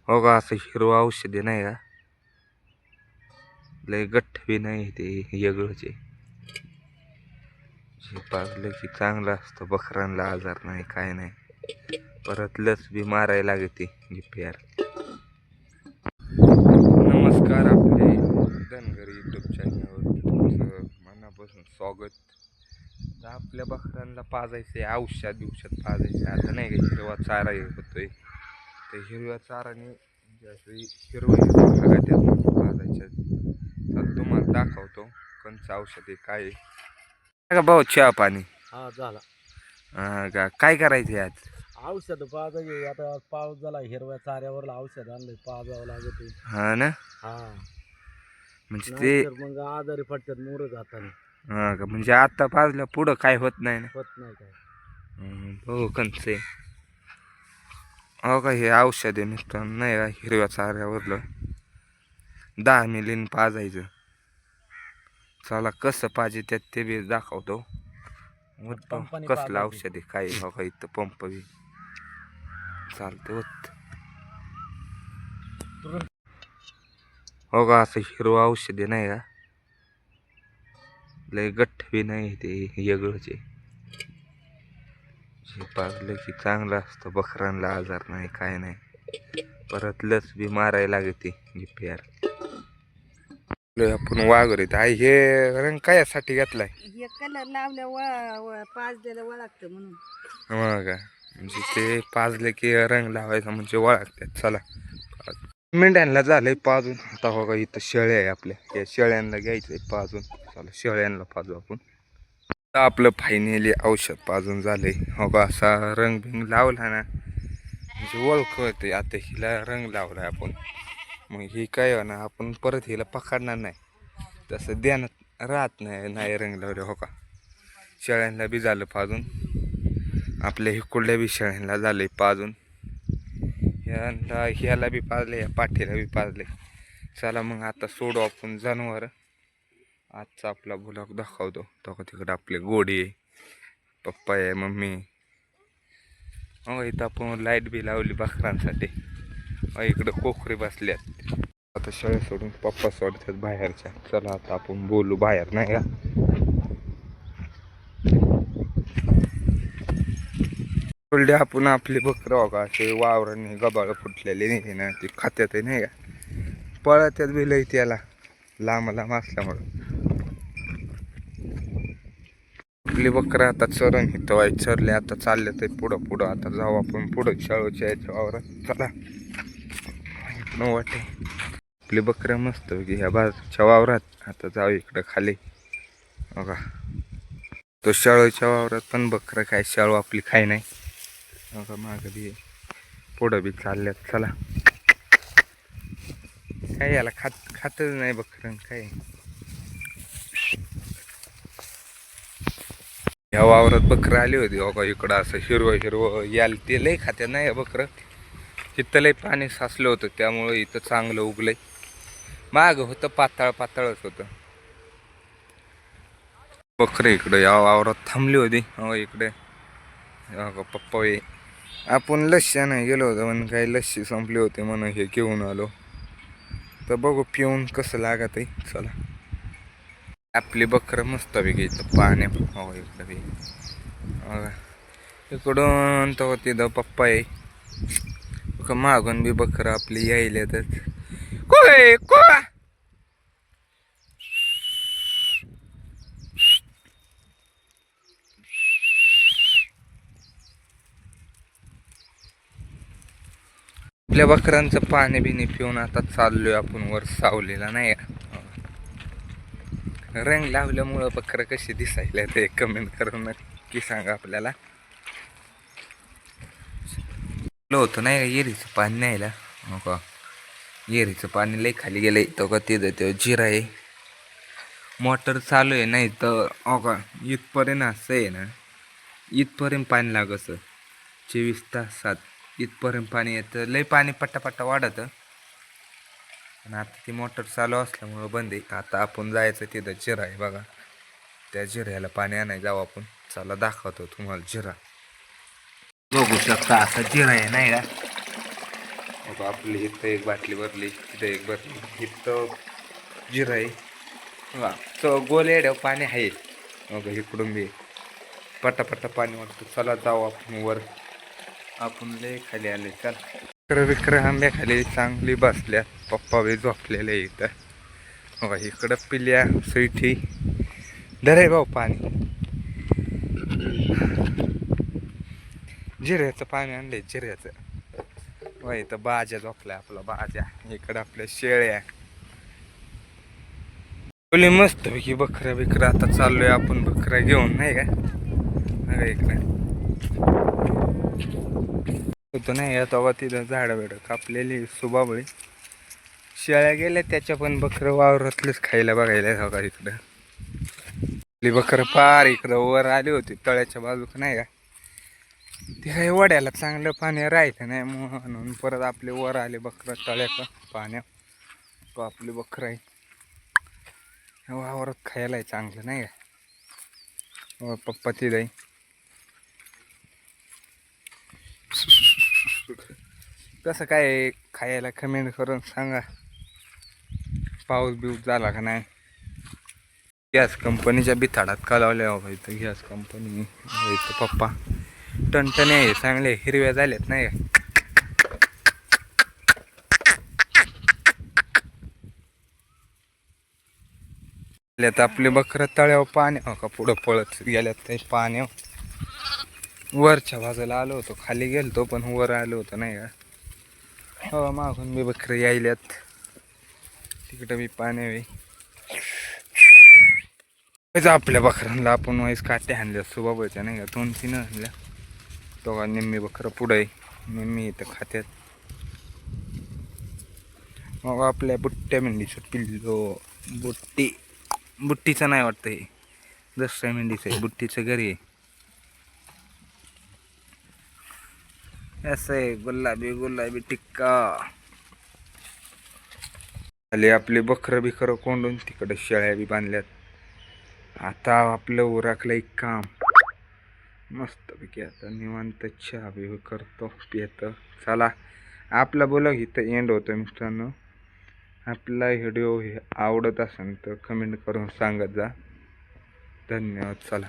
हो का, असं हिरवं औषधी नाही का, लय गठ्ठ बी नाही ते वेगळंच आहे. हे पाजलं की चांगलं असतं, बकरांना आजार नाही काय नाही. परत लस बी मारायला लागते GPR. नमस्कार, आपले धनगर यूट्यूब चॅनलवर तुमचं मनापासून स्वागत. आता आपल्या बकरांना पाजायचे औषध पाजायचे. आता नाही का हिरवा चारा होतोय, त्या हिरव्या चाराने हिरवं भागात पाजायच्या. तर तुम्हाला दाखवतो कोणचं औषध आहे काय आहे का भाऊ. चहा पाणी हा झाला. काय करायचे आज? औषध पाजायचे. आता पाऊस झाला, हिरव्या चाऱ्यावर औषध आणलंय, पाजावं लागत. हा ना, हा म्हणजे ते नाहीतर मग आजारी पडतात मोर जाताना. हा का, म्हणजे आता पाजल्या पुढं काय होत नाही ना? होत नाही काय. हो कंच आहे. हो का, हे औषध आहे नुसतं नाही का, हिरव्या चाऱ्यावरलं 10 मिलीने पाजायचं. चला कसं पाहिजे त्यात ते बी दाखवतो. पंपाने कसलं पाजायचं. औषध आहे काय. हो का, इथं पंप बी चालतं होत. हो का, असं हिरवं औषध आहे नाही का, लय गठ्ठ बी नाही ते वेगळंच आहे. हे पाजलं की चांगलं असतं, बकरांना आजार नाही काय नाही. परत लस बी मारायला लागते GPR. आपण वाघरीत आहे. हे रंग कायासाठी घेतलाय? हे कलर लावल्या पाजलेलं वळखतं म्हणून. मग म्हणजे ते पाजले की रंग लावायचा म्हणजे ओळखतात. चला, मेंढ्यांना झालंय पाजून. आता हो का, इथं शेळ्या आहे आपल्या, या शेळ्यांना घ्यायचंय पाजून. चला शेळ्यांना पाजू आपण. आपलं फायनली औषध पाजून झालंय. हो का, असा रंग बिंग लावला ना म्हणजे ओळख होते. आता हिला रंग लावलाय आपण, मग ही काय ना आपण परत हिला पकडणार नाही, तसं ध्यानात राहत नाही रंग लावले. हो का, शेळ्यांना बी झालं पाजून, आपल्या हिकुडल्या बी शेळ्यांना झालंय पाजून, ह्याला बी पाजले, या पाठीला बी पाजले. चला मग आता सोडू आपण जनावर. आजचा आपला ब्लॉग दाखवतो. तो तिकडे आपले गोडी आहे, पप्पा आहे, मम्मी. हो इथं आपण लाईट बी लावली बकरांसाठी. इकडं कोकरी बसल्यात. आता शेळ्या सोडून पप्पा सोडतात बाहेरच्या. चला आता आपण बोलू बाहेर नाही का. बोलले आपण आपली बकरं हो का, असे वावरांनी गबाळ फुटलेले नाही ना, ते खात्यात नाही का, पळत्यात बी लई त्याला लांब लांब असल्यामुळं. आपली बकरं आता चरण इथं वाईट चरले, आता चालले ते पुढं पुढं. आता जाऊ आपण पुढं शाळूच्या याच्या वावरात. चला न वाटे आपली बकरं मस्त की ह्या बाजूच्या वावरात. आता जाऊ इकडं खाली. बघा तो शाळूच्या वावरात पण बकरं काय, शाळू आपली खाय नाही. बघा मागं बी पुढं बी चालल्यात. चला काय याला खातच नाही बकरं काय. ह्या वावरात बकरं आली होती. हो का, इकडं असं हिरवं हिरवं याल ते लय खात्यात नाही बकरं. इथं लय पाणी साचलं होतं त्यामुळं इथं चांगलं उगलंय. माग होतं पाताळ पाताळच होतं. बकरं इकडं या वावरात थांबली होती. हो इकडे पप्पा आपण लस्सी नाही गेलो होतो, म्हणून काही लस्सी संपली होती म्हणून हे घेऊन आलो. तर बघू पिऊन कसं लागत आहे. चला आपली बकरं मस्त पैकी इथं पाण्या. हो इकडं बी इकडून तर तिथं पप्पा आहे. मागून बी बकरं आपली यायल्यातच. कोय को आपल्या बकरांचं पाणी बिणी पिऊन आता चाललोय आपण वर सावलीला नाही का. रंग लावल्यामुळं बकरं कशी दिसायला ते कमेंट करून नक्की सांगा आपल्याला. होतं नाही का येरीचं पाणी न्यायला. हो का, येरीचं पाणी लई खाली गेलंय. तो का तिथं तो जिरा आहे, मोटर चालू आहे. नाही तर हो का इथपर्यंत असं आहे ना, इथपर्यंत पाणी लागत 24 तासात. इथपर्यंत पाणी येतं, लई पाणी पट्टापट्टा वाढतं. आणि आता ती मोटर चालू असल्यामुळं बंद आहे. आता आपण जायचं तिथं जिरा आहे बघा, त्या जिऱ्याला पाणी आणायला जाऊ आपण. चला दाखवतो तुम्हाला जिरा. बघू शकता आता जिरा आहे नाही का. बाबा आपली इथं एक बाटली भरली, इथं एक भरली, इथं जिरं आहे. वा तो गोल येड्यावर पाणी आहे. मग इकडून बी पटापटा पाणी वाटतं. चला जाऊ आपण वर. आपण लय खाली आले. चल विक्र आंब्या खाली चांगली बसल्यात. पप्पा बी झोपलेले इथं. बघा इकडं पिल्या सुईठी धरे भाऊ पाणी. जिऱ्याचं पाणी आणलंय जिऱ्याचं. वा इथं बाज्या झोपलाय आपला बाज्या. इकडं आपल्या शेळ्या. बोली मस्त पैकी बकऱ्या बिकऱ्या. आता चाललोय आपण बकऱ्या घेऊन नाही का. इकडे होतो नाही आता तिथं झाडं बिडं कापलेली सुबाबळी. शेळ्या गेल्या त्याच्या पण बकरं वावरातलेच खायला बघायला बघा इकडं. बकरं पार इकडं वर आली होती तळ्याच्या बाजूक नाही का. ते काही वड्याला चांगलं पाणी राहायचं नाही म्हणून परत आपले वर आले बकरं तळ्याचं पाण्यात. तो आपली बकरं आहे वावरात खायला आहे चांगलं नाही का. पप्पा तिथं आहे. कसं काय खायला कमेंट करून सांगा. पाऊस बिऊस झाला का नाही. गॅस कंपनीच्या बिथाडात कालवल्या बाबा इथं. गॅस कंपनी इथं पप्पा टणटणे आहे चांगले हिरव्या झाल्यात नाही का. आपले बकरं तळ्यावर पाण्या का पुढं पळत गेल्यात काही पाण्यावर. वरच्या बाजूला आलो होतो खाली गेलतो पण वर आलो होतो नाही का. हो मागून मी बकरं यायल्यात तिकडं मी पाण्या आपल्या बकरांना आपण वाईस काट्या आणल्या सुबाबाच्या नाही का. 2-3 आणल्या. दोघा निम्मी बकरं पुढं आहे निम्मी इथं खात्यात. मग आपल्या बुट्ट्या मेंढीचं पिल्लो बुट्टीचं नाही वाटतं हे. दुसऱ्या मेंढीचं आहे बुट्टीचं घरी आहे. असं आहे गुलाबी गुलाबी टिक्का. आले आपले बकरं बिकरं कोंडून तिकडं शेळ्या बी बांधल्यात. आता आपलं उरकलं एक काम मस्तपैकी. आता निवांत चहा बी करतो पितो. चला आपला बोला इथं एंड होतं मित्रांनो. आपला व्हिडिओ हे आवडत असेल तर कमेंट करून सांगत जा. धन्यवाद. चला.